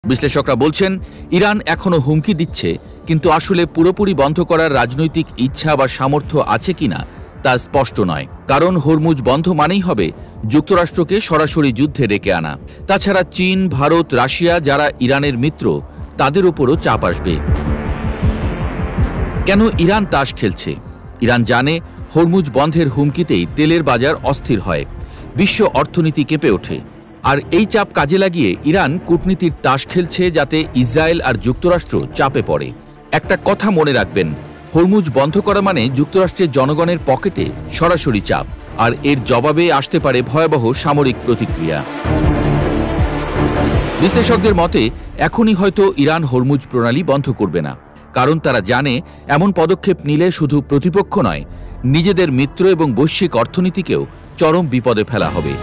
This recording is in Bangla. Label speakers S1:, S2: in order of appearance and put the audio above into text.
S1: বিশ্লেষকরা বলছেন, ইরান এখনো হুমকি দিচ্ছে, কিন্তু আসলে পুরোপুরি বন্ধ করার রাজনৈতিক ইচ্ছা বা সামর্থ্য আছে কিনা তা স্পষ্ট নয়। কারণ হরমুজ বন্ধ মানেই হবে যুক্তরাষ্ট্রকে সরাসরি যুদ্ধে ডেকে আনা। তাছাড়া চীন, ভারত, রাশিয়া যারা ইরানের মিত্র, তাদের উপরও চাপ আসবে। কেন ইরান তাস খেলছে? ইরান জানে হরমুজ বন্ধের হুমকিতেই তেলের বাজার অস্থির হয়, বিশ্ব অর্থনীতি কেঁপে ওঠে। আর এই চাপ কাজে লাগিয়ে ইরান কূটনীতির তাস খেলছে, যাতে ইসরায়েল আর যুক্তরাষ্ট্র চাপে পড়ে। একটা কথা মনে রাখবেন, হরমুজ বন্ধ করা মানে যুক্তরাষ্ট্রের জনগণের পকেটে সরাসরি চাপ, আর এর জবাবে আসতে পারে ভয়াবহ সামরিক প্রতিক্রিয়া। বিশ্লেষকদের মতে এখনই হয়তো ইরান হরমুজ প্রণালী বন্ধ করবে না, কারণ তারা জানে এমন পদক্ষেপ নিলে শুধু প্রতিপক্ষ নয়, নিজেদের মিত্র এবং বৈশ্বিক অর্থনীতিকেও চরম বিপদে ফেলা হবে।